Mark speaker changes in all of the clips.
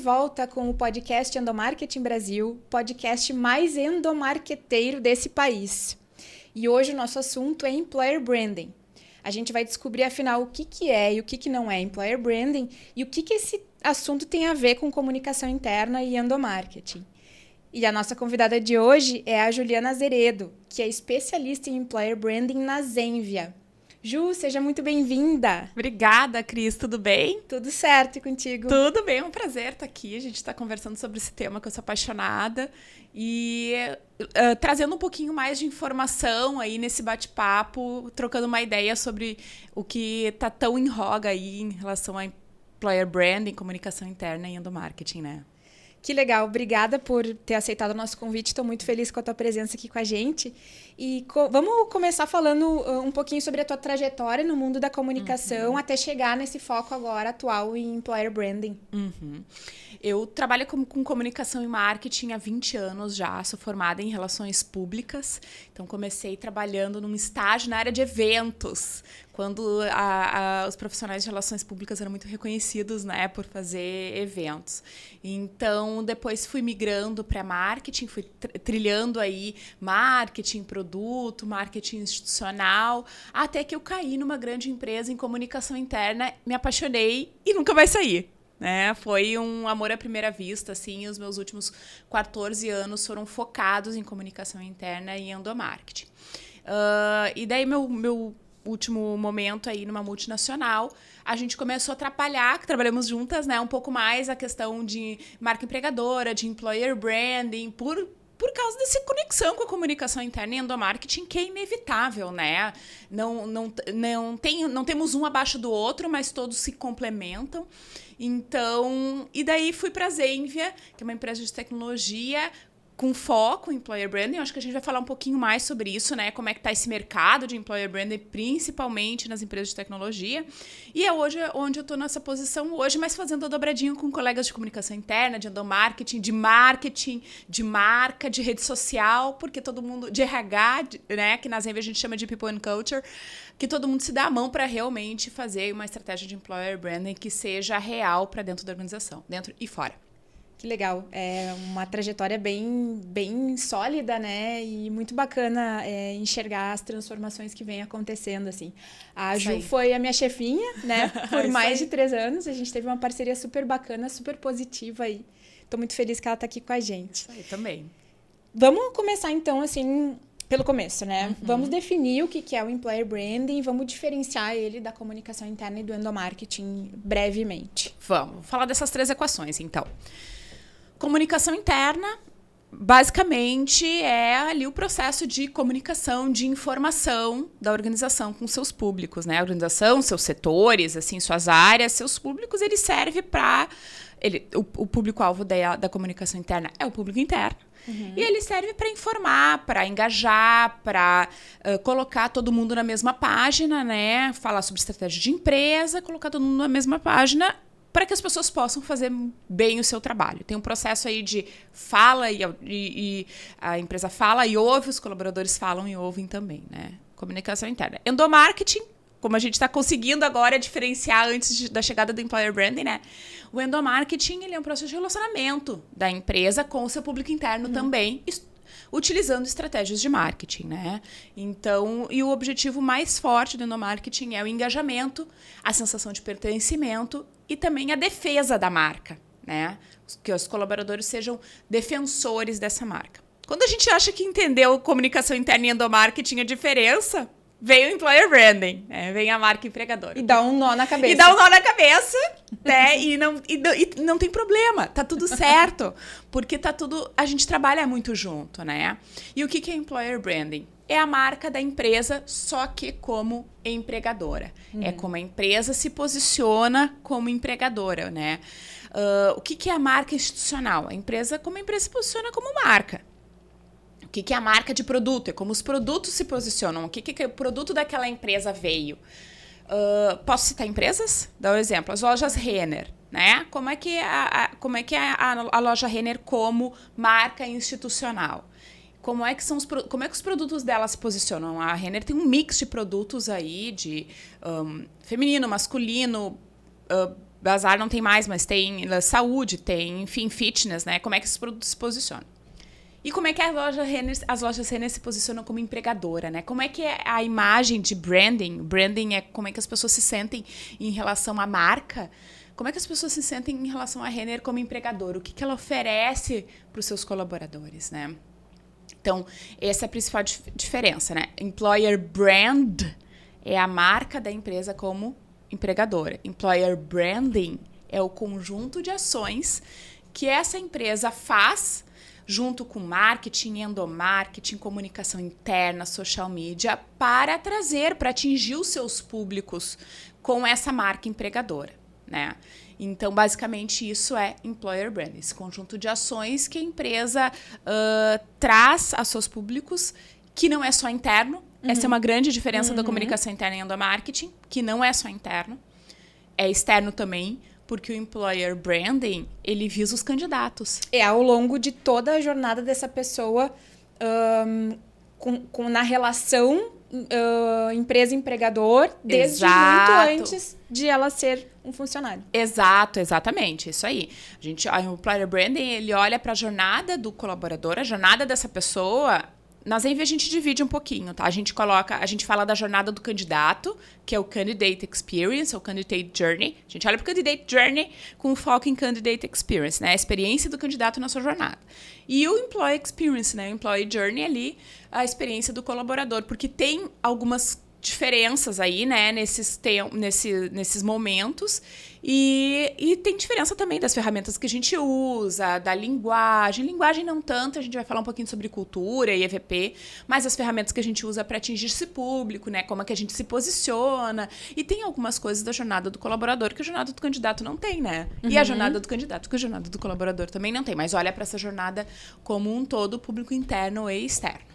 Speaker 1: volta com o podcast Endomarketing Brasil, podcast mais endomarqueteiro desse país. E hoje o nosso assunto é Employer Branding. A gente vai descobrir, afinal, o que é e o que não é Employer Branding e o que esse assunto tem a ver com comunicação interna e endomarketing. E a nossa convidada de hoje é a Juliana Azeredo, que é especialista em Employer Branding na Zenvia. Ju, seja muito bem-vinda.
Speaker 2: Obrigada, Cris. Tudo bem?
Speaker 1: Tudo certo e contigo?
Speaker 2: Tudo bem, é um prazer estar aqui. A gente está conversando sobre esse tema que eu sou apaixonada e trazendo um pouquinho mais de informação aí nesse bate-papo, trocando uma ideia sobre o que está tão em voga aí em relação a Employer Branding, comunicação interna e endomarketing, né?
Speaker 1: Que legal, obrigada por ter aceitado o nosso convite, estou muito feliz com a tua presença aqui com a gente. E vamos começar falando um pouquinho sobre a tua trajetória no mundo da comunicação, até chegar nesse foco agora atual em Employer Branding.
Speaker 2: Eu trabalho com comunicação e marketing há 20 anos já, sou formada em relações públicas, então comecei trabalhando num estágio na área de eventos, quando os profissionais de relações públicas eram muito reconhecidos, né, por fazer eventos. Então, depois fui migrando para marketing, fui trilhando aí marketing, produto, marketing institucional, até que eu caí numa grande empresa em comunicação interna, me apaixonei e nunca vai sair. Né? Foi um amor à primeira vista, assim, os meus últimos 14 anos foram focados em comunicação interna e endomarketing. E daí meu último momento aí numa multinacional, a gente começou a atrapalhar, que trabalhamos juntas, né, um pouco mais a questão de marca empregadora, de employer branding, por causa dessa conexão com a comunicação interna e endomarketing, que é inevitável, né? Não temos um abaixo do outro, mas todos se complementam. Então, e daí fui para a Zenvia, que é uma empresa de tecnologia com foco em Employer Branding. Eu acho que a gente vai falar um pouquinho mais sobre isso, né? Como é que está esse mercado de Employer Branding, principalmente nas empresas de tecnologia. E é hoje onde eu estou nessa posição hoje, mas fazendo a dobradinho com colegas de comunicação interna, de endomarketing, de marketing, de marca, de rede social, porque todo mundo, de RH, né? Que na Zenvia a gente chama de People and Culture, que todo mundo se dá a mão para realmente fazer uma estratégia de Employer Branding que seja real para dentro da organização, dentro e fora.
Speaker 1: Que legal, é uma trajetória bem sólida, né? E muito bacana enxergar as transformações que vêm acontecendo, assim. A Ju foi a minha chefinha, né? Por mais de 3 anos, a gente teve uma parceria super bacana, super positiva aí. Tô muito feliz que ela tá aqui com a gente.
Speaker 2: Isso aí, também.
Speaker 1: Vamos começar, então, assim, pelo começo, né? Vamos definir o que é o Employer Branding, vamos diferenciar ele da comunicação interna e do endomarketing brevemente.
Speaker 2: Vamos falar dessas 3 equações, então. Comunicação interna, basicamente, é ali o processo de comunicação, de informação da organização com seus públicos, né? A organização, seus setores, assim, suas áreas, seus públicos, ele serve para... O público-alvo da comunicação interna é o público interno. E ele serve para informar, para engajar, para colocar todo mundo na mesma página, né? Falar sobre estratégia de empresa, colocar todo mundo na mesma página, para que as pessoas possam fazer bem o seu trabalho. Tem um processo aí de fala e a empresa fala e ouve, os colaboradores falam e ouvem também, né? Comunicação interna. Endomarketing, como a gente está conseguindo agora diferenciar antes da chegada do Employer Branding, né? O endomarketing, ele é um processo de relacionamento da empresa com o seu público interno também, utilizando estratégias de marketing, né? Então, e o objetivo mais forte do endomarketing é o engajamento, a sensação de pertencimento e também a defesa da marca, né? Que os colaboradores sejam defensores dessa marca. Quando a gente acha que entendeu comunicação interna e endomarketing a diferença, vem o Employer Branding, né? Vem a marca empregadora.
Speaker 1: E dá um nó na cabeça.
Speaker 2: Né? E não tem problema, tá tudo certo. Porque a gente trabalha muito junto, né? E o que é Employer Branding? É a marca da empresa, só que como empregadora. É como a empresa se posiciona como empregadora, né? O que é a marca institucional? Como a empresa se posiciona como marca. O que é a marca de produto? É como os produtos se posicionam. O que o produto daquela empresa veio? Posso citar empresas? Dá um exemplo. As lojas Renner, né? Como é que a loja Renner como marca institucional? Como é que os produtos dela se posicionam? A Renner tem um mix de produtos aí, de feminino, masculino, bazar não tem mais, mas tem saúde, tem, enfim, fitness, né? Como é que esses produtos se posicionam? E como é que as lojas Renner se posicionam como empregadora, né? Como é que é a imagem de branding? Branding é como é que as pessoas se sentem em relação à marca. Como é que as pessoas se sentem em relação à Renner como empregadora? O que ela oferece para os seus colaboradores, né? Então, essa é a principal diferença, né? Employer brand é a marca da empresa como empregadora. Employer branding é o conjunto de ações que essa empresa faz junto com marketing, endomarketing, comunicação interna, social media, para atingir os seus públicos com essa marca empregadora, né? Então, basicamente, isso é Employer Branding, esse conjunto de ações que a empresa traz a seus públicos, que não é só interno. Essa é uma grande diferença da comunicação interna e endomarketing, que não é só interno, é externo também, porque o Employer Branding, ele visa os candidatos.
Speaker 1: É ao longo de toda a jornada dessa pessoa na relação empresa-empregador, desde muito antes de ela ser um funcionário.
Speaker 2: Exatamente, isso aí. O Employer Branding, ele olha para a jornada do colaborador, a jornada dessa pessoa. Na Zenvia a gente divide um pouquinho, tá? A gente fala da jornada do candidato, que é o Candidate Experience, ou Candidate Journey. A gente olha para o Candidate Journey com foco em Candidate Experience, né? A experiência do candidato na sua jornada. E o Employee Experience, né? O Employee Journey ali, a experiência do colaborador, porque tem algumas diferenças aí, né, nesses momentos, e tem diferença também das ferramentas que a gente usa, da linguagem não tanto, a gente vai falar um pouquinho sobre cultura e EVP, mas as ferramentas que a gente usa para atingir esse público, né, como é que a gente se posiciona, e tem algumas coisas da jornada do colaborador que a jornada do candidato não tem, né, e a jornada do candidato que a jornada do colaborador também não tem, mas olha para essa jornada como um todo, público interno e externo.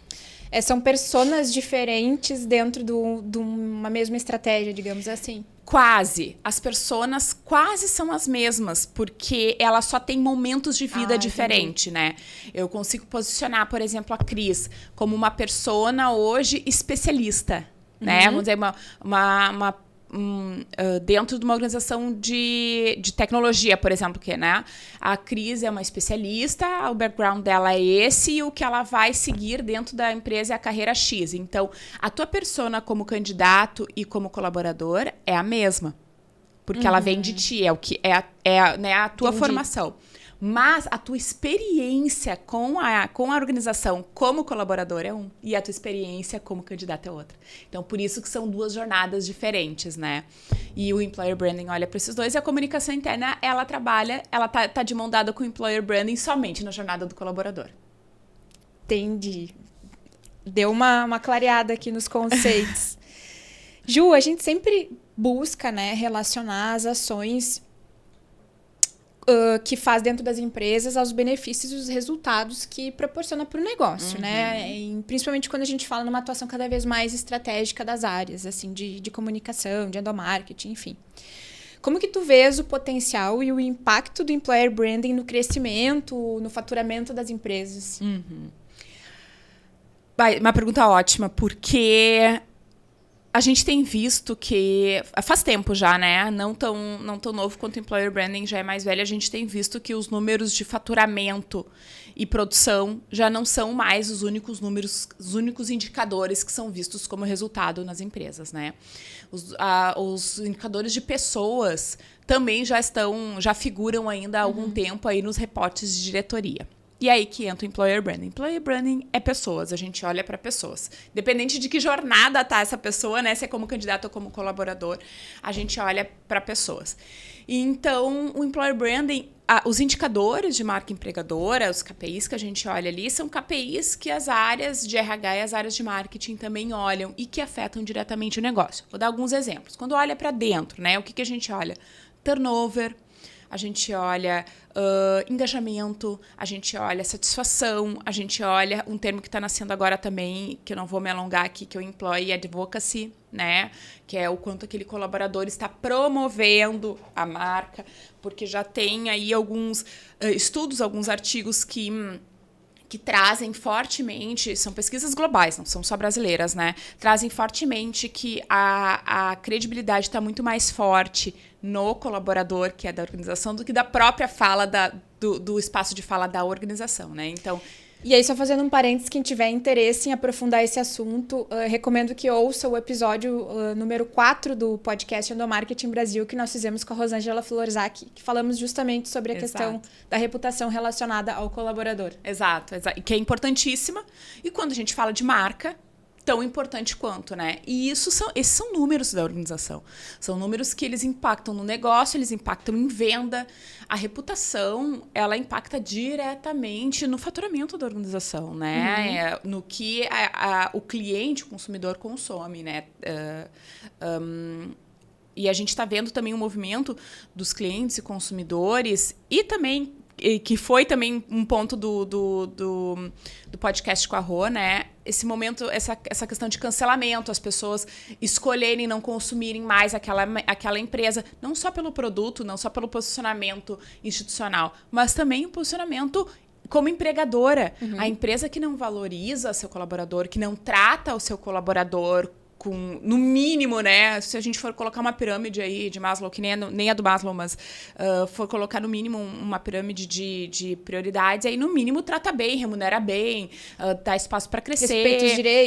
Speaker 1: São personas diferentes dentro de uma mesma estratégia, digamos assim.
Speaker 2: Quase. As personas quase são as mesmas, porque ela só tem momentos de vida diferentes, né? Eu consigo posicionar, por exemplo, a Cris como uma persona hoje especialista, né? Vamos dizer, dentro de uma organização de tecnologia, por exemplo, que, né? A Cris é uma especialista, o background dela é esse, e o que ela vai seguir dentro da empresa é a carreira X. Então, a tua persona como candidato e como colaborador é a mesma, porque ela vem de ti, né, a tua formação. Mas a tua experiência com a organização como colaborador é um, e a tua experiência como candidato é outra. Então, por isso que são duas jornadas diferentes, né? E o Employer Branding olha para esses dois, e a comunicação interna, ela tá de mão dada com o Employer Branding somente na jornada do colaborador.
Speaker 1: Entendi. Deu uma clareada aqui nos conceitos. Ju, a gente sempre busca, né, relacionar as ações que faz dentro das empresas aos benefícios e os resultados que proporciona para o negócio, né? E principalmente quando a gente fala numa atuação cada vez mais estratégica das áreas, assim, de comunicação, de endomarketing, enfim. Como que tu vês o potencial e o impacto do Employer Branding no crescimento, no faturamento das empresas?
Speaker 2: Uma pergunta ótima, porque a gente tem visto que, faz tempo já, né? Não tão novo quanto o Employer Branding, já é mais velho, a gente tem visto que os números de faturamento e produção já não são mais os únicos números, os únicos indicadores que são vistos como resultado nas empresas, né? Os indicadores de pessoas também já figuram ainda há algum tempo aí nos reportes de diretoria. E aí que entra o Employer Branding. Employer Branding é pessoas, a gente olha para pessoas. Independente de que jornada tá essa pessoa, né? Se é como candidato ou como colaborador, a gente olha para pessoas. E então, o Employer Branding, os indicadores de marca empregadora, os KPIs que a gente olha ali, são KPIs que as áreas de RH e as áreas de marketing também olham e que afetam diretamente o negócio. Vou dar alguns exemplos. Quando olha para dentro, né? O que a gente olha? Turnover. A gente olha engajamento, a gente olha satisfação, a gente olha um termo que está nascendo agora também, que eu não vou me alongar aqui, que é o Employee Advocacy, né? Que é o quanto aquele colaborador está promovendo a marca, porque já tem aí alguns estudos, alguns artigos que trazem fortemente, são pesquisas globais, não são só brasileiras, né? Trazem fortemente que a credibilidade está muito mais forte no colaborador, que é da organização, do que da própria fala do espaço de fala da organização, né? Então...
Speaker 1: E aí, só fazendo um parênteses, quem tiver interesse em aprofundar esse assunto, recomendo que ouça o episódio número 4 do podcast Endomarketing Brasil, que nós fizemos com a Rosângela Florzak, que falamos justamente sobre a questão da reputação relacionada ao colaborador.
Speaker 2: Exato, que é importantíssima. E quando a gente fala de marca, tão importante quanto, né? E esses são números da organização. São números que eles impactam no negócio, eles impactam em venda. A reputação, ela impacta diretamente no faturamento da organização, né? No que o cliente, o consumidor, consome, né? E a gente está vendo também um movimento dos clientes e consumidores e também, que foi também um ponto do podcast com a Rô, né? Esse momento, essa questão de cancelamento, as pessoas escolherem não consumirem mais aquela empresa, não só pelo produto, não só pelo posicionamento institucional, mas também o posicionamento como empregadora. A empresa que não valoriza seu colaborador, que não trata o seu colaborador no mínimo, né? Se a gente for colocar uma pirâmide aí de Maslow, que nem a do Maslow, mas for colocar no mínimo uma pirâmide de prioridades, aí no mínimo trata bem, remunera bem, dá espaço para crescer.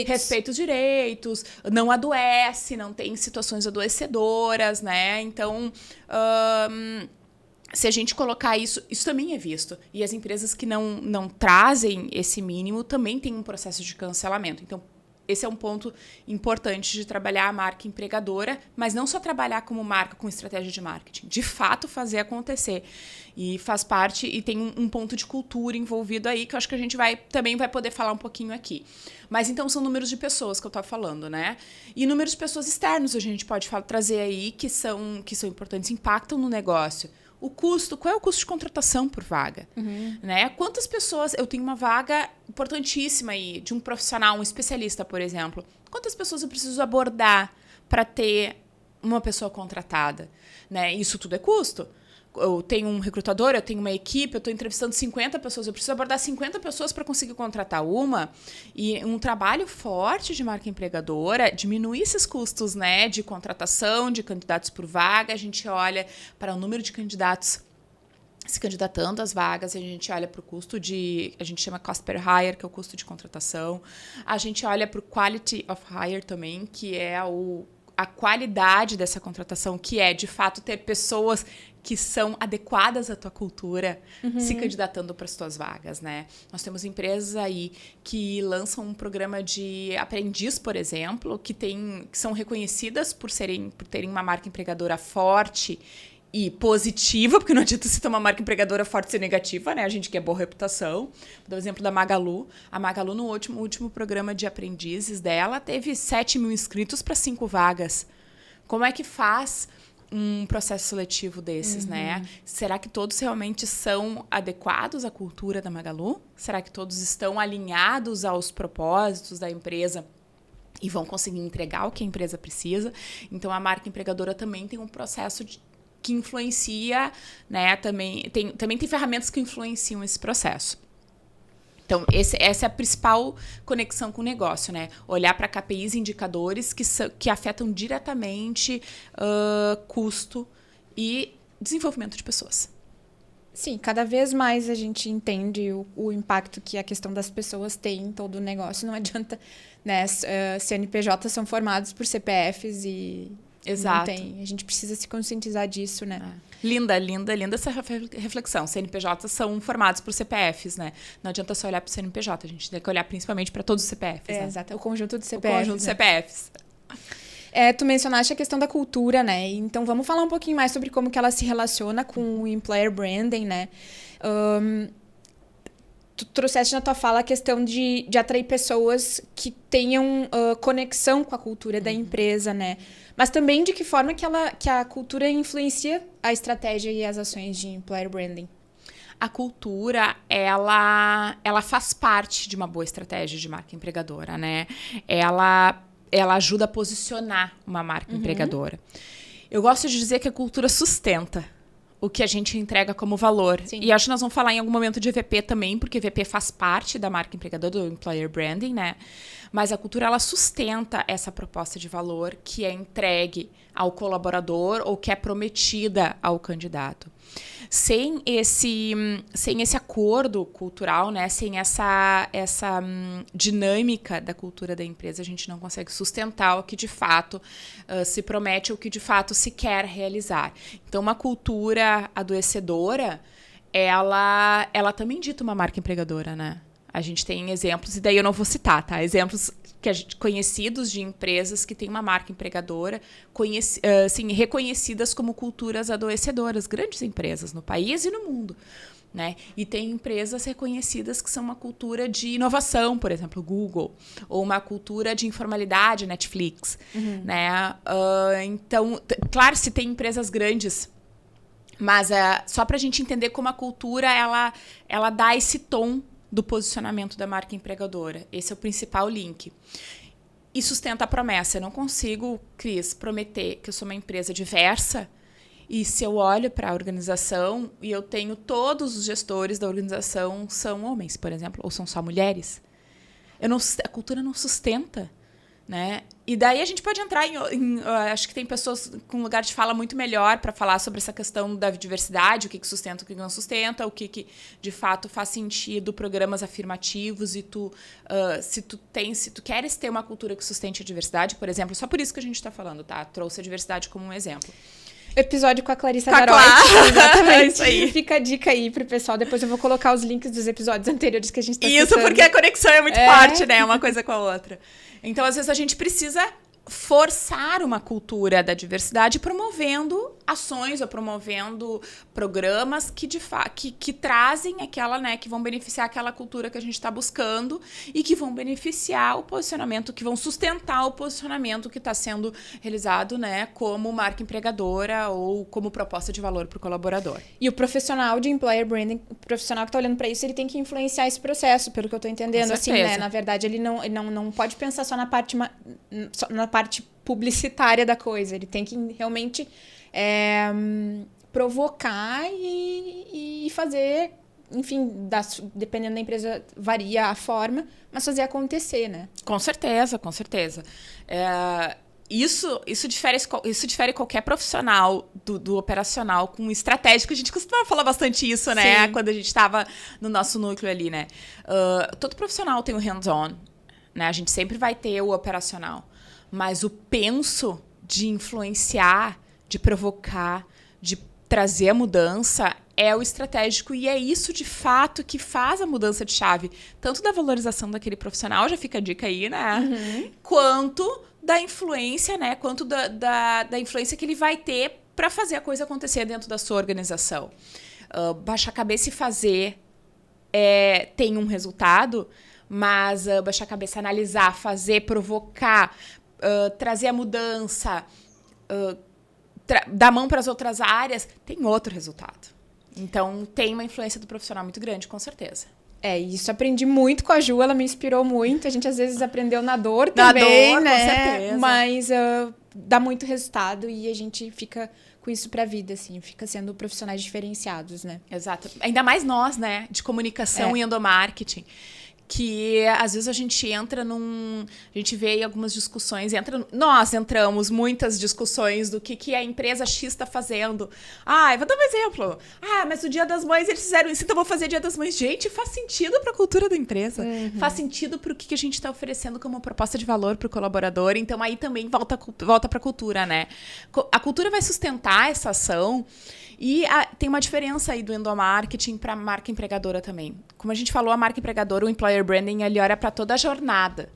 Speaker 2: Respeita os direitos, não adoece, não tem situações adoecedoras, né? Então... se a gente colocar isso também é visto. E as empresas que não trazem esse mínimo também têm um processo de cancelamento. Então, esse é um ponto importante de trabalhar a marca empregadora, mas não só trabalhar como marca com estratégia de marketing, de fato fazer acontecer. E faz parte, e tem um ponto de cultura envolvido aí, que eu acho que a gente também vai poder falar um pouquinho aqui. Mas então são números de pessoas que eu estava falando, né? E números de pessoas externos a gente pode trazer aí, que são importantes, impactam no negócio. O custo, qual é o custo de contratação por vaga? Né? Quantas pessoas... Eu tenho uma vaga importantíssima aí, de um profissional, um especialista, por exemplo. Quantas pessoas eu preciso abordar para ter uma pessoa contratada? Né? Isso tudo é custo. Eu tenho um recrutador, eu tenho uma equipe, eu estou entrevistando 50 pessoas, eu preciso abordar 50 pessoas para conseguir contratar uma. E um trabalho forte de marca empregadora, diminuir esses custos, né, de contratação, de candidatos por vaga. A gente olha para o número de candidatos se candidatando às vagas, a gente olha para o custo a gente chama cost per hire, que é o custo de contratação. A gente olha para o quality of hire também, que é a qualidade dessa contratação, que é, de fato, ter pessoas que são adequadas à tua cultura se candidatando para as tuas vagas, né? Nós temos empresas aí que lançam um programa de aprendiz, por exemplo, que são reconhecidas por terem uma marca empregadora forte e positiva, porque não adianta se ter uma marca empregadora forte e ser negativa, né? A gente quer boa reputação. Vou dar o exemplo da Magalu. A Magalu, no último programa de aprendizes dela, teve 7 mil inscritos para 5 vagas. Como é que faz um processo seletivo desses, né? Será que todos realmente são adequados à cultura da Magalu? Será que todos estão alinhados aos propósitos da empresa e vão conseguir entregar o que a empresa precisa? Então, a marca empregadora também tem um processo que influencia, né? Também tem ferramentas que influenciam esse processo. Então, essa é a principal conexão com o negócio, né? Olhar para KPIs e indicadores que afetam diretamente custo e desenvolvimento de pessoas.
Speaker 1: Sim, cada vez mais a gente entende o impacto que a questão das pessoas tem em todo o negócio. Não adianta, né? CNPJs são formados por CPFs e...
Speaker 2: Exato.
Speaker 1: A gente precisa se conscientizar disso, né?
Speaker 2: Linda essa reflexão. CNPJs são formados por CPFs, né? Não adianta só olhar para o CNPJ, a gente tem que olhar principalmente para todos os CPFs, né?
Speaker 1: Exato, o conjunto de CPFs.
Speaker 2: O conjunto de CPFs.
Speaker 1: Tu mencionaste a questão da cultura, né? Então, vamos falar um pouquinho mais sobre como que ela se relaciona com o employer branding, né? Tu trouxeste na tua fala a questão de atrair pessoas que tenham conexão com a cultura da empresa, né? Mas também de que forma que a cultura influencia a estratégia e as ações de employer branding.
Speaker 2: A cultura, ela faz parte de uma boa estratégia de marca empregadora, né? Ela ajuda a posicionar uma marca empregadora. Eu gosto de dizer que a cultura sustenta o que a gente entrega como valor.
Speaker 1: Sim.
Speaker 2: E acho que nós vamos falar em algum momento de EVP também, porque EVP faz parte da marca empregadora, do Employer Branding, né? Mas a cultura, ela sustenta essa proposta de valor que é entregue ao colaborador ou que é prometida ao candidato. Sem esse acordo cultural, né? Sem essa dinâmica da cultura da empresa, a gente não consegue sustentar o que de fato se promete, o que de fato se quer realizar. Então, uma cultura adoecedora, ela também dita uma marca empregadora, né? A gente tem exemplos, e daí eu não vou citar, tá? Exemplos conhecidos de empresas que têm uma marca empregadora, assim, reconhecidas como culturas adoecedoras, grandes empresas no país e no mundo, né? E tem empresas reconhecidas que são uma cultura de inovação, por exemplo, Google, ou uma cultura de informalidade, Netflix, né? Então, claro, se tem empresas grandes, mas só para a gente entender como a cultura ela dá esse tom do posicionamento da marca empregadora. Esse é o principal link. E sustenta a promessa. Eu não consigo, Cris, prometer que eu sou uma empresa diversa e se eu olho para a organização e eu tenho todos os gestores da organização são homens, por exemplo, ou são só mulheres. A cultura não sustenta, né? E daí a gente pode entrar acho que tem pessoas com lugar de fala muito melhor para falar sobre essa questão da diversidade, o que sustenta, o que não sustenta, o que de fato faz sentido, programas afirmativos e se tu queres ter uma cultura que sustente a diversidade, por exemplo, só por isso que a gente está falando, tá? Trouxe a diversidade como um exemplo.
Speaker 1: Episódio com a Clarissa Garotti. Exatamente. Isso aí. Fica a dica aí pro pessoal. Depois eu vou colocar os links dos episódios anteriores que a gente tá
Speaker 2: Isso, citando. Porque a conexão é muito forte, né? Uma coisa com a outra. Então, às vezes, a gente precisa forçar uma cultura da diversidade promovendo ações ou promovendo programas que trazem aquela, né, que vão beneficiar aquela cultura que a gente está buscando e que vão beneficiar o posicionamento, que vão sustentar o posicionamento que está sendo realizado, né, como marca empregadora ou como proposta de valor para o colaborador.
Speaker 1: E o profissional de employer branding, o profissional que está olhando para isso, ele tem que influenciar esse processo, pelo que eu estou entendendo. Assim, né? Na verdade, ele não pode pensar só na parte publicitária da coisa. Ele tem que realmente provocar e fazer, enfim, dependendo da empresa, varia a forma, mas fazer acontecer, né?
Speaker 2: Com certeza, com certeza. Isso difere qualquer profissional do operacional com estratégico. A gente costuma falar bastante isso, né? Sim. Quando a gente estava no nosso núcleo ali, né? Todo profissional tem o hands-on, né? A gente sempre vai ter o operacional. Mas o penso de influenciar, de provocar, de trazer a mudança é o estratégico e é isso, de fato, que faz a mudança de chave. Tanto da valorização daquele profissional, já fica a dica aí, né? Uhum. Quanto da influência, né? Quanto da influência que ele vai ter para fazer a coisa acontecer dentro da sua organização. Baixar a cabeça e fazer tem um resultado, mas baixar a cabeça, analisar, fazer, provocar, trazer a mudança, dar mão para as outras áreas, tem outro resultado. Então, tem uma influência do profissional muito grande, com certeza.
Speaker 1: Isso aprendi muito com a Ju, ela me inspirou muito. A gente, às vezes, aprendeu na dor também, né? Com certeza. Mas dá muito resultado e a gente fica com isso pra vida, assim. Fica sendo profissionais diferenciados, né?
Speaker 2: Exato. Ainda mais nós, né? De comunicação e endomarketing. Que às vezes a gente entra a gente vê aí algumas discussões, nós entramos muitas discussões do que a empresa X está fazendo. Vou dar um exemplo. Mas o Dia das Mães eles fizeram isso, então eu vou fazer Dia das Mães. Gente, faz sentido para a cultura da empresa. Uhum. Faz sentido para o que a gente está oferecendo como proposta de valor para o colaborador. Então aí também volta para a cultura, né? A cultura vai sustentar essa ação. E tem uma diferença aí do endomarketing para a marca empregadora também. Como a gente falou, a marca empregadora, o employer branding, ele olha para toda a jornada.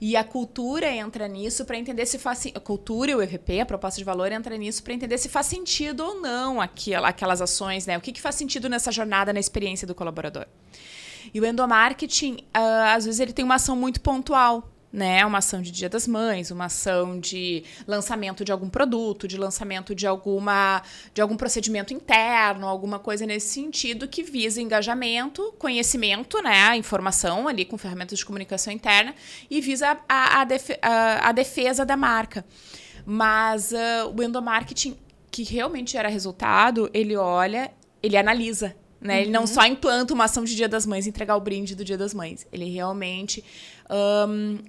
Speaker 2: E a cultura entra nisso para entender se faz... A cultura e o EVP, a proposta de valor, entra nisso para entender se faz sentido ou não aquelas ações, né? O que faz sentido nessa jornada, na experiência do colaborador. E o endomarketing, às vezes, ele tem uma ação muito pontual, né? Uma ação de Dia das Mães, uma ação de lançamento de algum produto, de lançamento de algum procedimento interno, alguma coisa nesse sentido que visa engajamento, conhecimento, né? Informação ali com ferramentas de comunicação interna e visa a defesa da marca. Mas o endomarketing que realmente gera resultado, ele olha, ele analisa, né? Ele não só implanta uma ação de Dia das Mães, entregar o brinde do Dia das Mães. Ele realmente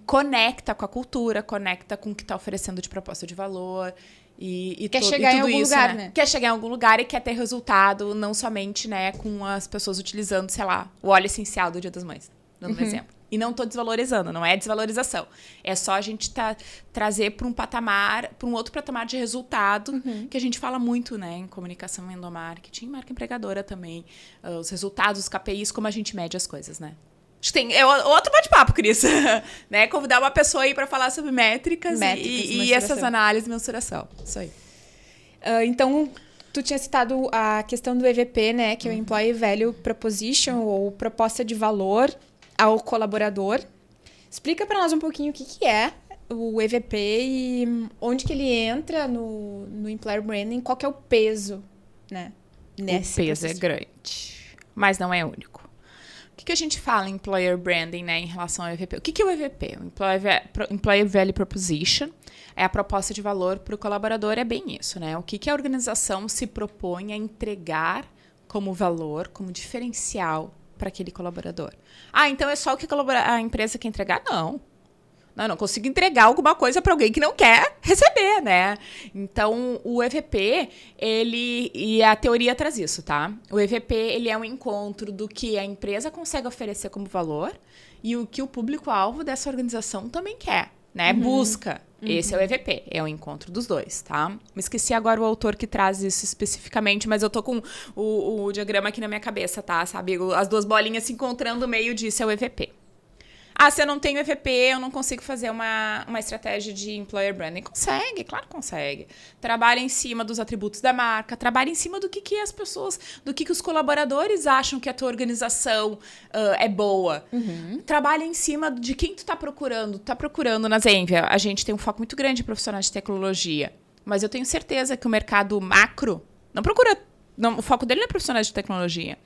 Speaker 2: conecta com a cultura, conecta com o que está oferecendo de proposta de valor. E
Speaker 1: quer chegar em algum lugar, né?
Speaker 2: Quer chegar em algum lugar e quer ter resultado, não somente, né, com as pessoas utilizando, sei lá, o óleo essencial do Dia das Mães, dando um exemplo. E não tô desvalorizando, não é desvalorização. É só a gente trazer para um outro patamar de resultado, que a gente fala muito, né, em comunicação, endomarketing, marca empregadora também. Os resultados, os KPIs, como a gente mede as coisas, né? Acho que tem outro bate-papo, Cris. Né? Convidar uma pessoa aí para falar sobre métricas e essas análises de mensuração. Isso aí.
Speaker 1: Então, tu tinha citado a questão do EVP, né? Que é o Employee Value Proposition, ou proposta de valor ao colaborador. Explica para nós um pouquinho o que é o EVP e onde que ele entra no Employer Branding, qual que é o peso, né?
Speaker 2: O peso é grande, mas não é único. O que a gente fala em Employer Branding, né, em relação ao EVP? O que é o EVP? O Employee Value Proposition é a proposta de valor para o colaborador, é bem isso, né? O que a organização se propõe a entregar como valor, como diferencial para aquele colaborador. Então é só o que a empresa quer entregar? Não. Não consigo entregar alguma coisa para alguém que não quer receber, né? Então, o EVP, e a teoria traz isso, tá? O EVP, ele é um encontro do que a empresa consegue oferecer como valor e o que o público-alvo dessa organização também quer, né? Busca. Esse é o EVP, é o encontro dos dois, tá? Me esqueci agora o autor que traz isso especificamente, mas eu tô com o diagrama aqui na minha cabeça, tá? Sabe? As duas bolinhas se encontrando no meio disso é o EVP. Se eu não tenho EVP, eu não consigo fazer uma estratégia de Employer Branding. Consegue, claro que consegue. Trabalha em cima dos atributos da marca, trabalha em cima do que as pessoas, do que os colaboradores acham que a tua organização é boa. Trabalha em cima de quem tu tá procurando. Tu tá procurando na Zenvia. A gente tem um foco muito grande em profissionais de tecnologia. Mas eu tenho certeza que o mercado macro não procura... Não, o foco dele não é profissionais de tecnologia.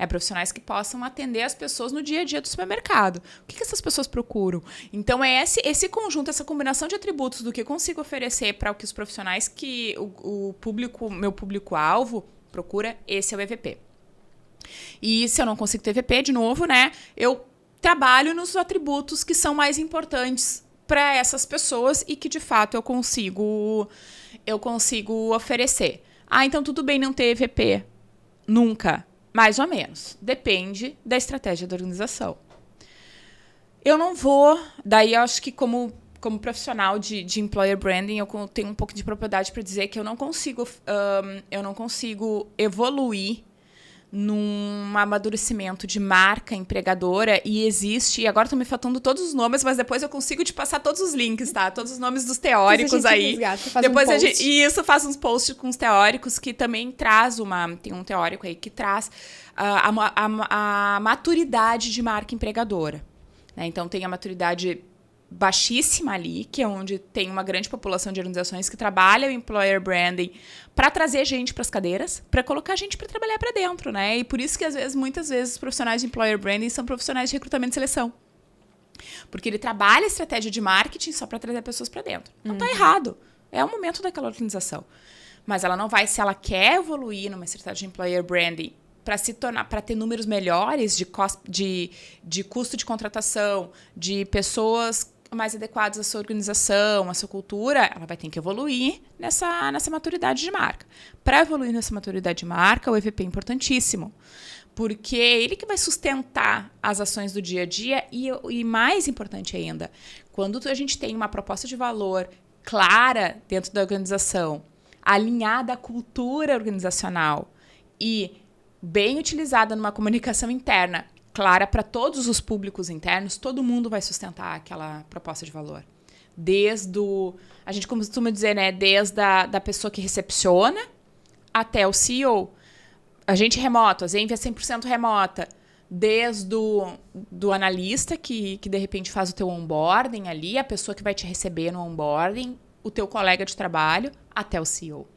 Speaker 2: É profissionais que possam atender as pessoas no dia a dia do supermercado. O que essas pessoas procuram? Então, é esse conjunto, essa combinação de atributos do que eu consigo oferecer para o que os profissionais que meu público-alvo procura, esse é o EVP. E se eu não consigo ter EVP, de novo, né? Eu trabalho nos atributos que são mais importantes para essas pessoas e que, de fato, eu consigo oferecer. Então tudo bem não ter EVP. Nunca. Mais ou menos. Depende da estratégia da organização. Eu não vou... Daí, eu acho que como profissional de Employer Branding, eu tenho um pouco de propriedade para dizer que eu não consigo evoluir num amadurecimento de marca empregadora e existe... Agora estão me faltando todos os nomes, mas depois eu consigo te passar todos os links, tá? Todos os nomes dos teóricos aí. Depois faz uns posts com os teóricos que também traz tem um teórico aí que traz a maturidade de marca empregadora. Né? Então, tem a maturidade baixíssima ali, que é onde tem uma grande população de organizações que trabalham em Employer Branding para trazer gente para as cadeiras, para colocar gente para trabalhar para dentro, né? E por isso que, muitas vezes, os profissionais de Employer Branding são profissionais de recrutamento e seleção. Porque ele trabalha a estratégia de marketing só para trazer pessoas para dentro. Não está errado. É o momento daquela organização. Mas ela não vai, se ela quer evoluir numa estratégia de Employer Branding para ter números melhores de custo de contratação, de pessoas mais adequadas à sua organização, à sua cultura, ela vai ter que evoluir nessa maturidade de marca. Para evoluir nessa maturidade de marca, o EVP é importantíssimo, porque é ele que vai sustentar as ações do dia a dia e mais importante ainda, quando a gente tem uma proposta de valor clara dentro da organização, alinhada à cultura organizacional e bem utilizada numa comunicação interna, clara para todos os públicos internos, todo mundo vai sustentar aquela proposta de valor. A gente costuma dizer, né, desde a pessoa que recepciona até o CEO. A gente remoto, a Zenvia é 100% remota. Desde do analista que de repente faz o teu onboarding ali, a pessoa que vai te receber no onboarding, o teu colega de trabalho, até o CEO.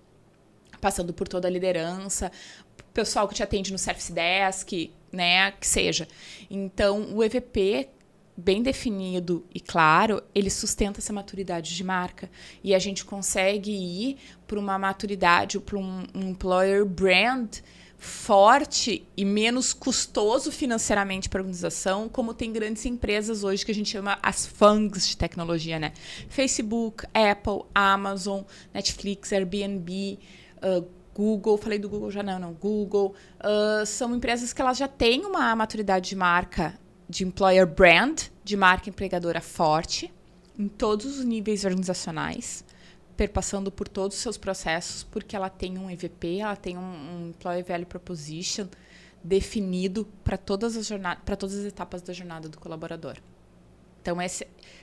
Speaker 2: Passando por toda a liderança, o pessoal que te atende no Service Desk, né, que seja. Então, o EVP bem definido e claro, ele sustenta essa maturidade de marca. E a gente consegue ir para uma maturidade, para um employer brand forte e menos custoso financeiramente para a organização, como tem grandes empresas hoje que a gente chama as FANGs de tecnologia, né? Facebook, Apple, Amazon, Netflix, Airbnb, Google, falei do Google já não, Google, são empresas que elas já têm uma maturidade de marca, de employer brand, de marca empregadora forte, em todos os níveis organizacionais, perpassando por todos os seus processos, porque ela tem um EVP, ela tem um Employee Value Proposition definido para todas as etapas da jornada do colaborador. Então,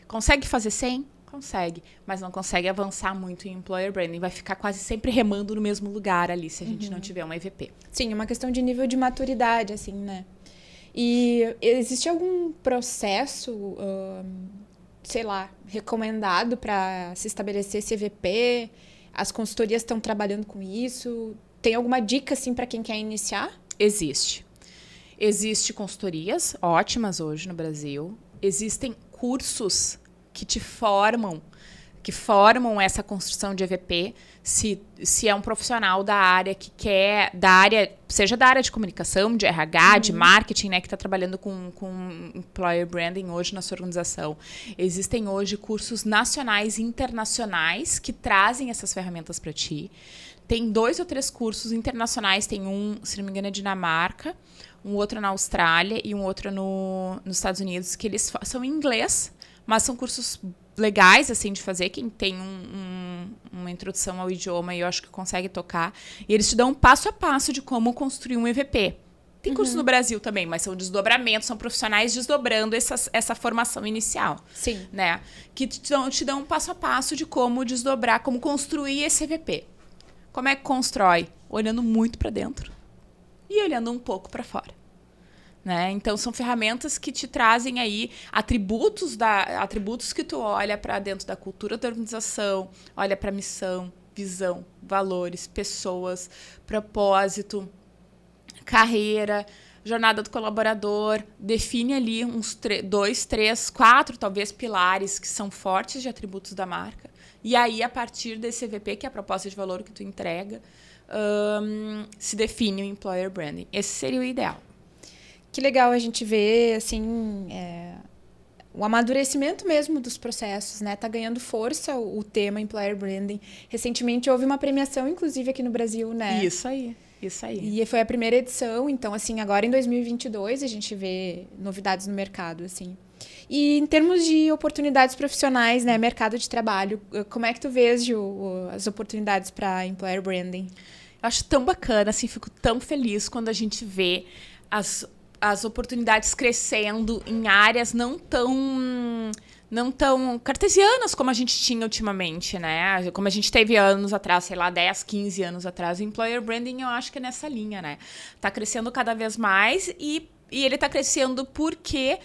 Speaker 2: consegue fazer 100? Consegue, mas não consegue avançar muito em Employer Branding. Vai ficar quase sempre remando no mesmo lugar ali, se a gente não tiver um EVP.
Speaker 1: Sim, é uma questão de nível de maturidade, assim, né? E existe algum processo, sei lá, recomendado para se estabelecer esse EVP? As consultorias estão trabalhando com isso? Tem alguma dica, assim, para quem quer iniciar?
Speaker 2: Existe. Existem consultorias ótimas hoje no Brasil. Existem cursos que te formam, que formam essa construção de EVP, se é um profissional da área que quer, seja da área de comunicação, de RH, de marketing, né, que está trabalhando com employer branding hoje na sua organização. Existem hoje cursos nacionais e internacionais que trazem essas ferramentas para ti. Tem 2 ou 3 cursos internacionais, tem um, se não me engano, é Dinamarca, um outro na Austrália e um outro nos Estados Unidos, que eles são em inglês, mas são cursos legais, assim, de fazer. Quem tem uma introdução ao idioma, eu acho que consegue tocar. E eles te dão um passo a passo de como construir um EVP. Tem curso no Brasil também, mas são desdobramentos, são profissionais desdobrando essa formação inicial.
Speaker 1: Sim.
Speaker 2: Né? Que te dão um passo a passo de como desdobrar, como construir esse EVP. Como é que constrói? Olhando muito para dentro e olhando um pouco para fora. Né? Então, são ferramentas que te trazem aí atributos que tu olha para dentro da cultura da organização, olha para missão, visão, valores, pessoas, propósito, carreira, jornada do colaborador, define ali uns 2, 3, 4, talvez, pilares que são fortes de atributos da marca. E aí, a partir desse EVP, que é a proposta de valor que tu entrega, se define o Employer Branding. Esse seria o ideal.
Speaker 1: Que legal a gente ver, assim, o amadurecimento mesmo dos processos, né? Tá ganhando força o tema Employer Branding. Recentemente houve uma premiação, inclusive, aqui no Brasil, né?
Speaker 2: Isso aí.
Speaker 1: E foi a primeira edição, então, assim, agora em 2022 a gente vê novidades no mercado, assim. E em termos de oportunidades profissionais, né? Mercado de trabalho, como é que tu vês, Ju, as oportunidades para Employer Branding?
Speaker 2: Eu acho tão bacana, assim, fico tão feliz quando a gente vê as oportunidades crescendo em áreas não tão cartesianas como a gente tinha ultimamente, né? Como a gente teve anos atrás, sei lá, 10, 15 anos atrás. O Employer Branding, eu acho que é nessa linha, né? Tá crescendo cada vez mais e ele tá crescendo porque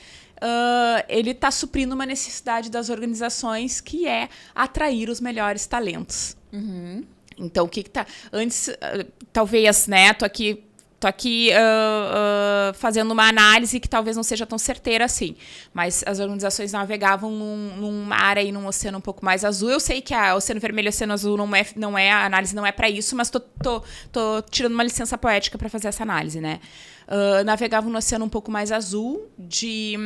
Speaker 2: ele tá suprindo uma necessidade das organizações, que é atrair os melhores talentos. Então, o que tá... Antes, talvez, né? Tô aqui fazendo uma análise que talvez não seja tão certeira assim. Mas as organizações navegavam num mar aí, num oceano um pouco mais azul. Eu sei que o oceano vermelho e o oceano azul a análise não é para isso, mas tô tirando uma licença poética para fazer essa análise, né? Navegavam no oceano um pouco mais azul de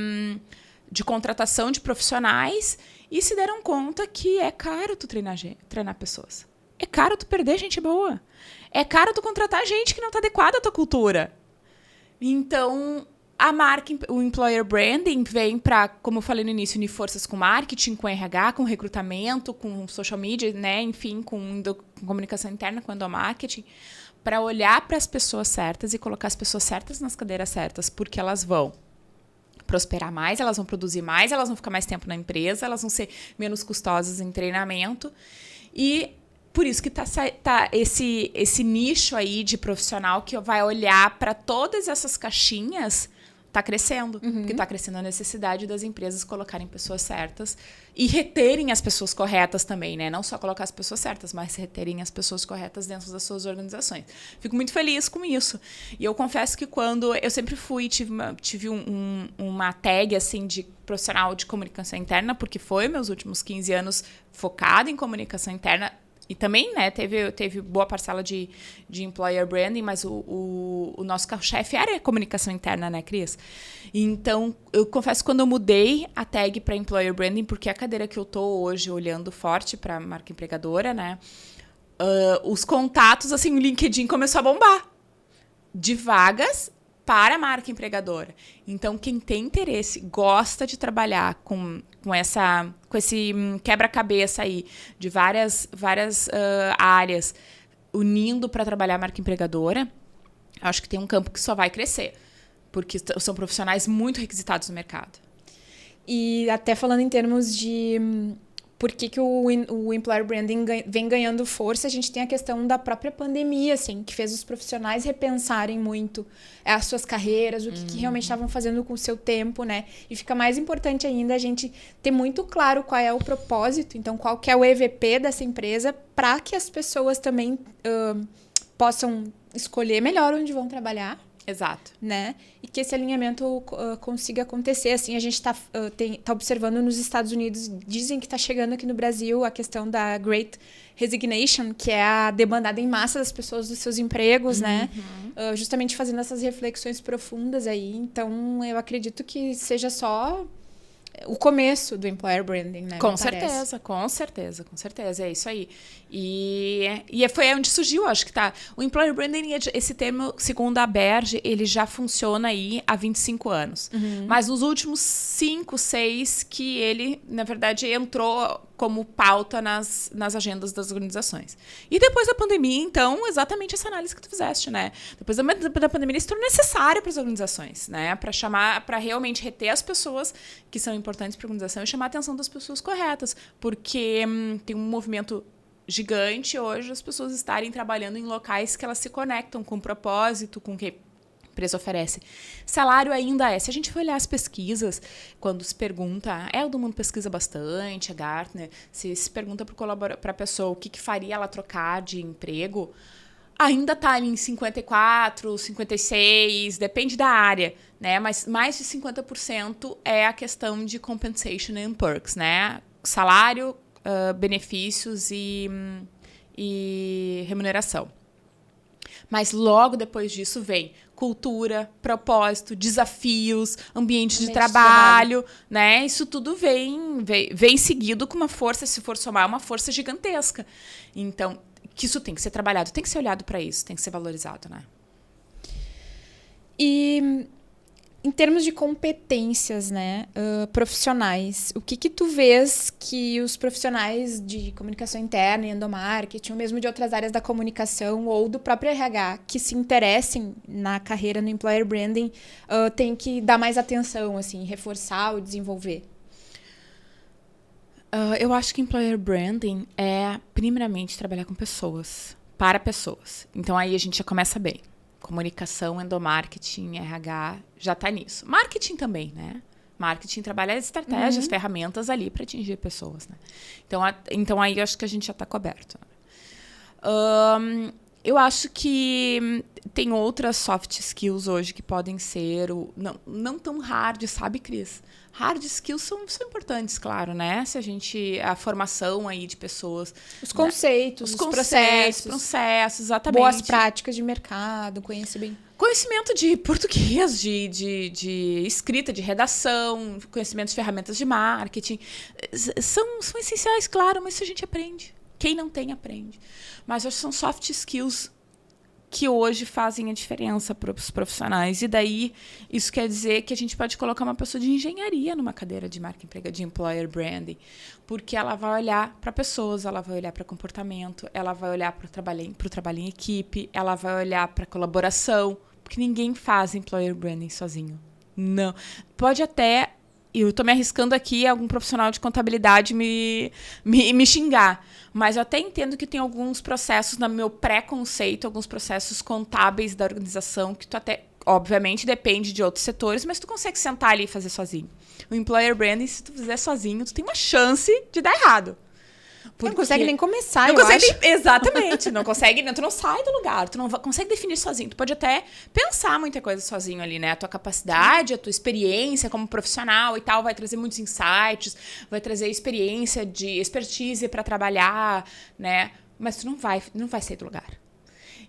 Speaker 2: contratação de profissionais e se deram conta que é caro tu treinar pessoas. É caro tu perder gente boa. É caro tu contratar gente que não está adequada à tua cultura. Então, a marca, o Employer Branding vem para, como eu falei no início, unir forças com marketing, com RH, com recrutamento, com social media, né? Enfim, com comunicação interna, com endomarketing, para olhar para as pessoas certas e colocar as pessoas certas nas cadeiras certas, porque elas vão prosperar mais, elas vão produzir mais, elas vão ficar mais tempo na empresa, elas vão ser menos custosas em treinamento. E por isso que tá esse nicho aí de profissional que vai olhar para todas essas caixinhas tá crescendo. Porque tá crescendo a necessidade das empresas colocarem pessoas certas e reterem as pessoas corretas também, né? Não só colocar as pessoas certas, mas reterem as pessoas corretas dentro das suas organizações. Fico muito feliz com isso. E eu confesso que quando eu sempre tive uma tag, assim, de profissional de comunicação interna, porque foi meus últimos 15 anos focado em comunicação interna. E também, né, teve boa parcela de employer branding, mas o nosso carro-chefe era a comunicação interna, né, Cris? Então, eu confesso que quando eu mudei a tag para employer branding, porque é a cadeira que eu tô hoje olhando forte para a marca empregadora, né, os contatos, assim, o LinkedIn começou a bombar de vagas para a marca empregadora. Então, quem tem interesse, gosta de trabalhar com esse quebra-cabeça aí de várias áreas, unindo para trabalhar a marca empregadora, acho que tem um campo que só vai crescer, porque são profissionais muito requisitados no mercado.
Speaker 1: E até falando em termos de por que o employer branding vem ganhando força, a gente tem a questão da própria pandemia, assim, que fez os profissionais repensarem muito as suas carreiras, o que realmente estavam fazendo com o seu tempo, né? E fica mais importante ainda a gente ter muito claro qual é o propósito, então qual que é o EVP dessa empresa, para que as pessoas também possam escolher melhor onde vão trabalhar.
Speaker 2: Exato.
Speaker 1: Né? E que esse alinhamento consiga acontecer. Assim, a gente está observando nos Estados Unidos, dizem que está chegando aqui no Brasil a questão da Great Resignation, que é a demandada em massa das pessoas dos seus empregos, né? Justamente fazendo essas reflexões profundas aí. Então, eu acredito que seja só o começo do employer branding, né?
Speaker 2: Com certeza, é isso aí. E foi onde surgiu, acho que tá. O employer branding, esse termo, segundo a Berge, ele já funciona aí há 25 anos. Mas nos últimos 5, 6 que ele, na verdade, entrou como pauta nas agendas das organizações. E depois da pandemia, então, exatamente essa análise que tu fizeste, né? Depois da pandemia, ele se tornou necessário para as organizações, né? Para realmente reter as pessoas que são importantes para a organização e chamar a atenção das pessoas corretas. Porque tem um movimento gigante hoje as pessoas estarem trabalhando em locais que elas se conectam com o propósito, com o que a empresa oferece. Salário ainda é. Se a gente for olhar as pesquisas, quando se pergunta, o do mundo pesquisa bastante, a Gartner, se pergunta para a pessoa o que faria ela trocar de emprego, ainda está em 54, 56, depende da área, né? Mas mais de 50% é a questão de compensation and perks, né? Salário, benefícios e remuneração. Mas logo depois disso vem cultura, propósito, desafios, ambiente de trabalho, né? Isso tudo vem seguido com uma força, se for somar, uma força gigantesca. Então, que isso tem que ser trabalhado, tem que ser olhado para isso, tem que ser valorizado, né?
Speaker 1: E em termos de competências, né, profissionais, o que tu vês que os profissionais de comunicação interna e endomarketing, ou mesmo de outras áreas da comunicação ou do próprio RH, que se interessem na carreira no employer branding, tem que dar mais atenção, assim, reforçar ou desenvolver?
Speaker 2: Eu acho que employer branding é, primeiramente, trabalhar com pessoas, para pessoas. Então, aí a gente já começa bem. Comunicação, endomarketing, RH, já está nisso. Marketing também, né? Marketing trabalha estratégias, ferramentas ali para atingir pessoas, né? Então, aí eu acho que a gente já está coberto. Eu acho que tem outras soft skills hoje que podem ser não tão hard, sabe, Cris? Hard skills são importantes, claro, né? A formação aí de pessoas.
Speaker 1: Os conceitos,
Speaker 2: os processos, exatamente.
Speaker 1: Boas práticas de mercado,
Speaker 2: Conhecimento de português, de escrita, de redação, conhecimento de ferramentas de marketing. São essenciais, claro, mas isso a gente aprende. Quem não tem, aprende. Mas acho que são soft skills que hoje fazem a diferença para os profissionais. E daí, isso quer dizer que a gente pode colocar uma pessoa de engenharia numa cadeira de marca emprega, de employer branding, porque ela vai olhar para pessoas, ela vai olhar para comportamento, ela vai olhar para o trabalho em equipe, ela vai olhar para colaboração, porque ninguém faz employer branding sozinho. Não. Pode até... Eu estou me arriscando aqui algum profissional de contabilidade me xingar. Mas eu até entendo que tem alguns processos, no meu pré-conceito, alguns processos contábeis da organização que tu até... obviamente, depende de outros setores, mas tu consegue sentar ali e fazer sozinho. O employer branding, se tu fizer sozinho, tu tem uma chance de dar errado.
Speaker 1: Não consegue nem começar,
Speaker 2: não
Speaker 1: eu
Speaker 2: consegue
Speaker 1: acho.
Speaker 2: Exatamente. Não consegue, tu não sai do lugar, tu não consegue definir sozinho. Tu pode até pensar muita coisa sozinho ali, né? A tua capacidade, a tua experiência como profissional e tal vai trazer muitos insights, vai trazer experiência de expertise para trabalhar, né? Mas tu não vai sair do lugar.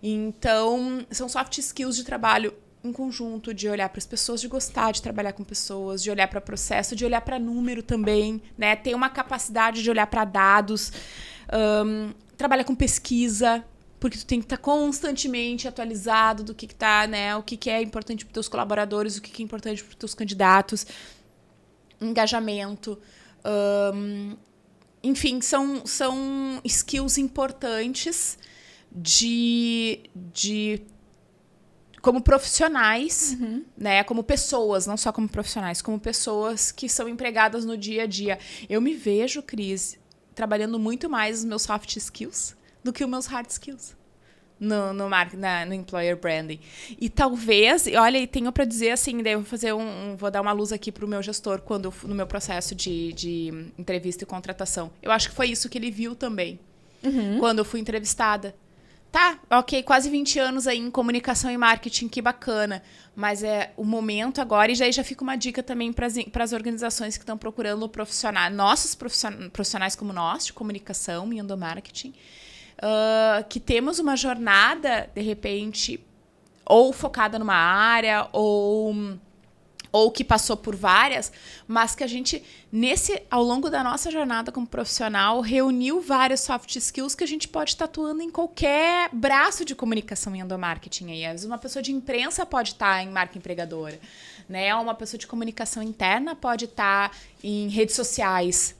Speaker 2: Então, são soft skills de trabalho em conjunto, de olhar para as pessoas, de gostar de trabalhar com pessoas, de olhar para processo, de olhar para número também, né? Ter uma capacidade de olhar para dados, trabalhar com pesquisa, porque tu tem que estar constantemente atualizado do que tá, né? O que é importante para os teus colaboradores, o que é importante para os teus candidatos, engajamento, enfim, são skills importantes de como profissionais, né? Como pessoas, não só como profissionais, como pessoas que são empregadas no dia a dia. Eu me vejo, Cris, trabalhando muito mais os meus soft skills do que os meus hard skills no employer branding. E talvez, olha, e tenho para dizer assim, daí eu vou fazer vou dar uma luz aqui pro meu gestor no meu processo de entrevista e contratação. Eu acho que foi isso que ele viu também, quando eu fui entrevistada. Tá, ok, quase 20 anos aí em comunicação e marketing, que bacana. Mas é o momento agora, e já fica uma dica também para as organizações que estão procurando profissionais, nossos profissionais como nós, de comunicação e endomarketing, que temos uma jornada, de repente, ou focada numa área, ou que passou por várias, mas que a gente, ao longo da nossa jornada como profissional, reuniu vários soft skills que a gente pode estar atuando em qualquer braço de comunicação em endomarketing. Aí. Às vezes uma pessoa de imprensa pode estar em marca empregadora, né? Uma pessoa de comunicação interna pode estar em redes sociais.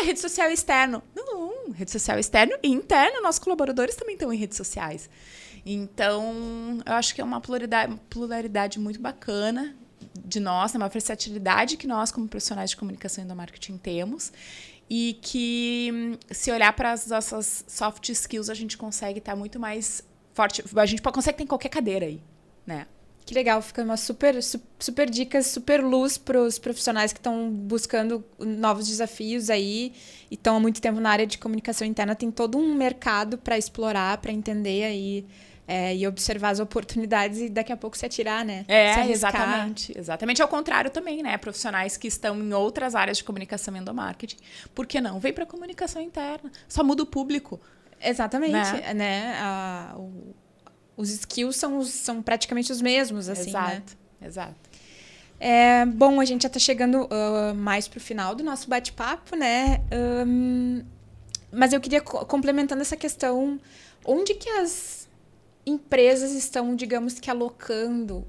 Speaker 2: Rede social externo. Não, rede social externo e interno. Nossos colaboradores também estão em redes sociais. Então, eu acho que é uma pluralidade muito bacana de nós, uma versatilidade que nós, como profissionais de comunicação e endomarketing, temos, e que, se olhar para as nossas soft skills, a gente consegue estar muito mais forte. A gente consegue ter em qualquer cadeira aí, né?
Speaker 1: Que legal, fica uma super dicas, super luz para os profissionais que estão buscando novos desafios aí e estão há muito tempo na área de comunicação interna. Tem todo um mercado para explorar, para entender aí e observar as oportunidades e daqui a pouco se atirar, né? Se arriscar.
Speaker 2: Exatamente. Exatamente ao contrário também, né? Profissionais que estão em outras áreas de comunicação e endomarketing. Por que não? Vem para comunicação interna. Só muda o público.
Speaker 1: Exatamente, né? Os skills são praticamente os mesmos, assim,
Speaker 2: Exato.
Speaker 1: Bom, a gente já está chegando mais para o final do nosso bate-papo, né? Mas eu queria, complementando essa questão, onde que as empresas estão, digamos que, alocando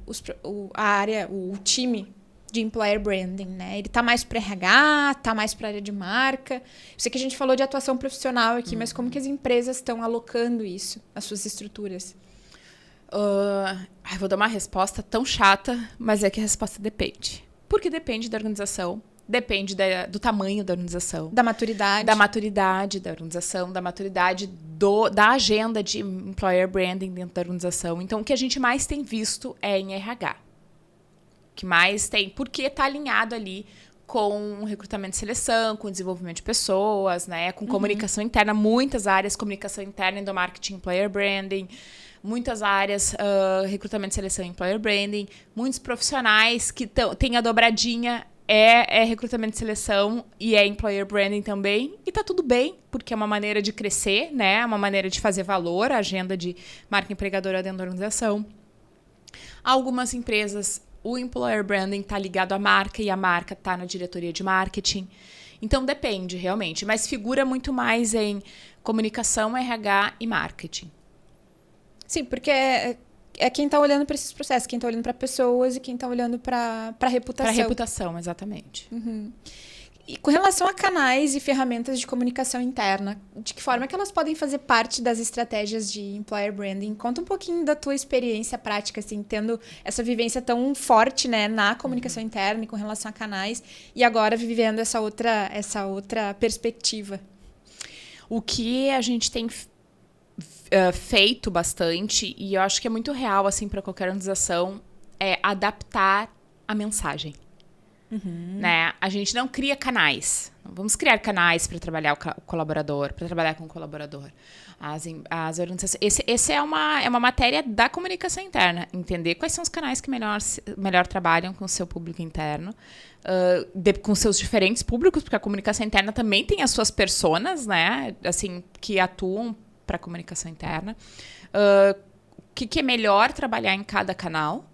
Speaker 1: a área, o time de employer branding, né? Ele está mais para RH, está mais para a área de marca. Eu sei que a gente falou de atuação profissional aqui, mas como que as empresas estão alocando isso nas suas estruturas?
Speaker 2: Vou dar uma resposta tão chata, mas é que a resposta depende. Porque depende da organização, depende do tamanho da organização.
Speaker 1: Da maturidade.
Speaker 2: Da maturidade da organização, da maturidade da agenda de employer branding dentro da organização. Então, o que a gente mais tem visto é em RH. O que mais tem, porque está alinhado ali com recrutamento e seleção, com desenvolvimento de pessoas, né? Com comunicação interna, muitas áreas, comunicação interna, endomarketing, employer branding, muitas áreas, recrutamento e seleção, employer branding, muitos profissionais que têm a dobradinha, recrutamento e seleção e é employer branding também, e tá tudo bem, porque é uma maneira de crescer, né? É uma maneira de fazer valor, a agenda de marca empregadora dentro da organização. Algumas empresas, o employer branding está ligado à marca e a marca está na diretoria de marketing. Então, depende, realmente. Mas figura muito mais em comunicação, RH e marketing.
Speaker 1: Sim, porque é quem está olhando para esses processos, quem está olhando para pessoas e quem está olhando para a reputação.
Speaker 2: Para a reputação, exatamente.
Speaker 1: E com relação a canais e ferramentas de comunicação interna, de que forma que elas podem fazer parte das estratégias de employer branding? Conta um pouquinho da tua experiência prática, assim, tendo essa vivência tão forte, né, na comunicação interna e com relação a canais, e agora vivendo essa outra perspectiva.
Speaker 2: O que a gente tem feito bastante, e eu acho que é muito real assim, para qualquer organização, é adaptar a mensagem. Né? A gente não cria canais. Não vamos criar canais para trabalhar o colaborador, para trabalhar com o colaborador. As organizações. Esse é uma matéria da comunicação interna. Entender quais são os canais que melhor trabalham com o seu público interno, com seus diferentes públicos, porque a comunicação interna também tem as suas personas, né? Assim, que atuam para a comunicação interna. O que é melhor trabalhar em cada canal.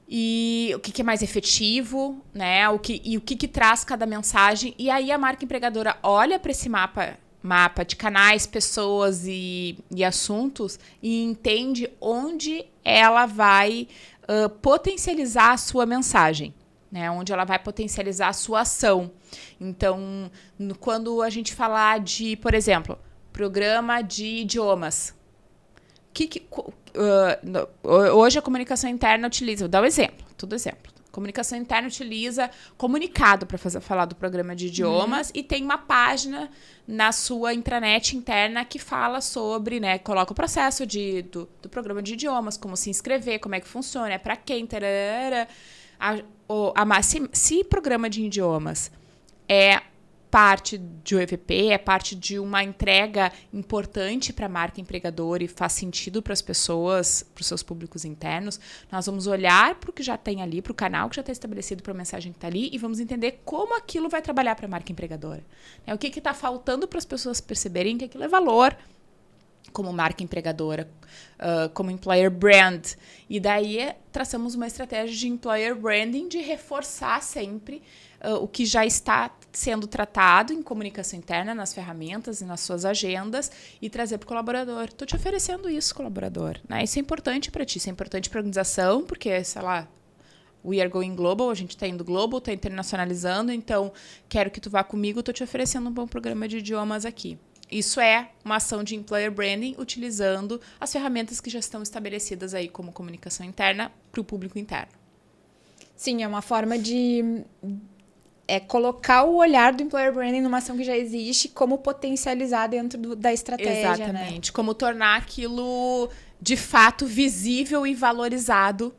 Speaker 2: E o que é mais efetivo, né? O que traz cada mensagem. E aí a marca empregadora olha para esse mapa de canais, pessoas e assuntos e entende onde ela vai potencializar a sua mensagem, né? Onde ela vai potencializar a sua ação. Então, quando a gente falar de, por exemplo, programa de idiomas, hoje a comunicação interna utiliza, vou dar um exemplo, tudo exemplo. A comunicação interna utiliza comunicado para falar do programa de idiomas e tem uma página na sua intranet interna que fala sobre, né, coloca o processo do programa de idiomas, como se inscrever, como é que funciona, é para quem, tararara. Se programa de idiomas é parte de um EVP, é parte de uma entrega importante para a marca empregadora e faz sentido para as pessoas, para os seus públicos internos, nós vamos olhar para o que já tem ali, para o canal que já está estabelecido, para a mensagem que está ali e vamos entender como aquilo vai trabalhar para a marca empregadora. O que está faltando para as pessoas perceberem que aquilo é valor como marca empregadora, como employer brand. E daí traçamos uma estratégia de employer branding de reforçar sempre o que já está sendo tratado em comunicação interna, nas ferramentas e nas suas agendas e trazer para o colaborador. Estou te oferecendo isso, colaborador. Né? Isso é importante para ti, isso é importante para a organização, porque, sei lá, we are going global, a gente está indo global, está internacionalizando, então quero que tu vá comigo, estou te oferecendo um bom programa de idiomas aqui. Isso é uma ação de employer branding utilizando as ferramentas que já estão estabelecidas aí como comunicação interna para o público interno.
Speaker 1: Sim, é uma forma de colocar o olhar do employer branding numa ação que já existe, como potencializar dentro da estratégia.
Speaker 2: Exatamente.
Speaker 1: Né?
Speaker 2: Como tornar aquilo de fato visível e valorizado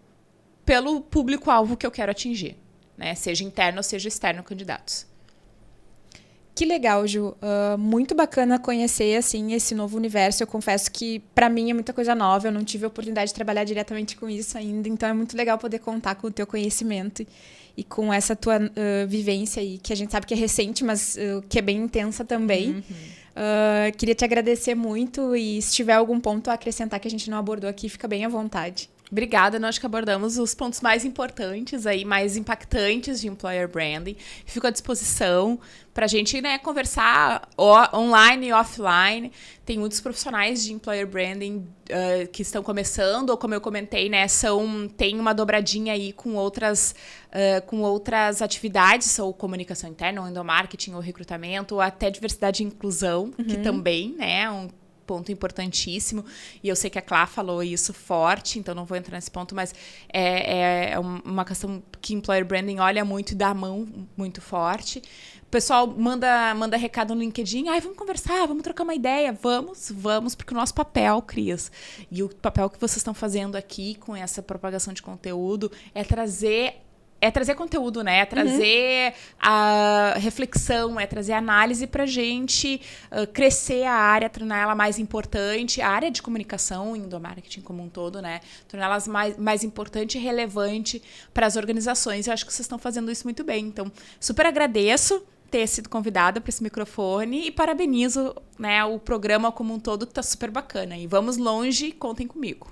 Speaker 2: pelo público-alvo que eu quero atingir, né? Seja interno ou seja externo candidatos.
Speaker 1: Que legal, Ju. Muito bacana conhecer assim, esse novo universo. Eu confesso que, para mim, é muita coisa nova. Eu não tive a oportunidade de trabalhar diretamente com isso ainda. Então, é muito legal poder contar com o teu conhecimento e com essa tua vivência aí, que a gente sabe que é recente, mas que é bem intensa também. Queria te agradecer muito e se tiver algum ponto a acrescentar que a gente não abordou aqui, fica bem à vontade.
Speaker 2: Obrigada, nós acho que abordamos os pontos mais importantes, aí, mais impactantes de employer branding. Fico à disposição para a gente, né, conversar online e offline. Tem muitos profissionais de employer branding que estão começando, ou como eu comentei, né, tem uma dobradinha aí com outras atividades, ou comunicação interna, ou endomarketing, ou recrutamento, ou até diversidade e inclusão, que também, né, ponto importantíssimo, e eu sei que a Clá falou isso forte, então não vou entrar nesse ponto, mas é uma questão que employer branding olha muito e dá a mão muito forte. O pessoal manda recado no LinkedIn, vamos conversar, vamos trocar uma ideia, vamos, porque o nosso papel, Cris, e o papel que vocês estão fazendo aqui com essa propagação de conteúdo é trazer conteúdo, né? É trazer a reflexão, é trazer análise pra gente crescer a área, tornar ela mais importante, a área de comunicação, endomarketing como um todo, né? Tornar elas mais importante e relevante para as organizações. Eu acho que vocês estão fazendo isso muito bem. Então, super agradeço ter sido convidada para esse microfone e parabenizo, né, o programa como um todo, que tá super bacana. E vamos longe, contem comigo.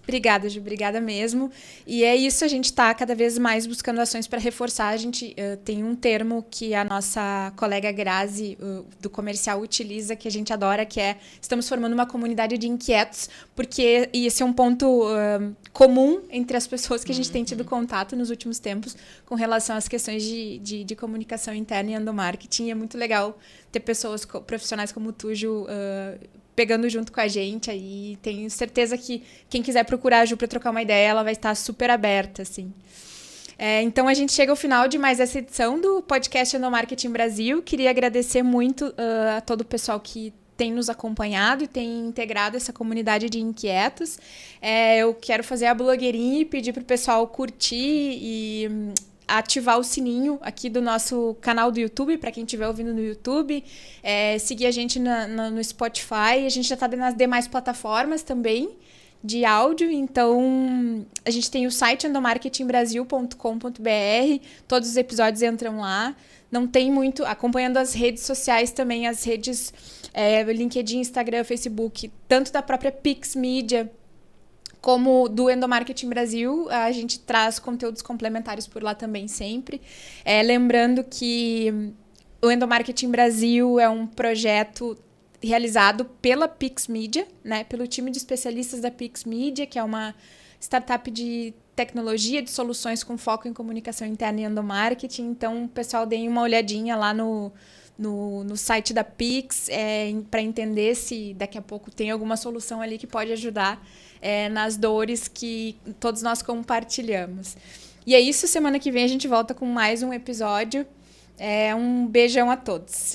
Speaker 1: Obrigada, Ju, obrigada mesmo. E é isso, a gente está cada vez mais buscando ações para reforçar. A gente tem um termo que a nossa colega Grazi, do comercial, utiliza, que a gente adora, que é estamos formando uma comunidade de inquietos, porque esse é um ponto comum entre as pessoas que a gente tem tido contato nos últimos tempos com relação às questões de comunicação interna e endomarketing. E é muito legal ter pessoas, profissionais como tu, Ju, pegando junto com a gente aí. Tenho certeza que quem quiser procurar a Ju para trocar uma ideia, ela vai estar super aberta, assim. Então, a gente chega ao final de mais essa edição do podcast Endomarketing Brasil. Queria agradecer muito a todo o pessoal que tem nos acompanhado e tem integrado essa comunidade de inquietos. Eu quero fazer a blogueirinha e pedir para o pessoal curtir e ativar o sininho aqui do nosso canal do YouTube, para quem estiver ouvindo no YouTube, seguir a gente no Spotify, a gente já está nas demais plataformas também de áudio, então a gente tem o site endomarketingbrasil.com.br, todos os episódios entram lá, não tem muito, acompanhando as redes sociais também, as redes LinkedIn, Instagram, Facebook, tanto da própria Pix Media, como do Endomarketing Brasil, a gente traz conteúdos complementares por lá também sempre. Lembrando que o Endomarketing Brasil é um projeto realizado pela Pix Media, né, pelo time de especialistas da Pix Media, que é uma startup de tecnologia, de soluções com foco em comunicação interna e endomarketing. Então, pessoal, deem uma olhadinha lá no site da Pix para entender se daqui a pouco tem alguma solução ali que pode ajudar nas dores que todos nós compartilhamos. E é isso, semana que vem a gente volta com mais um episódio. Um beijão a todos.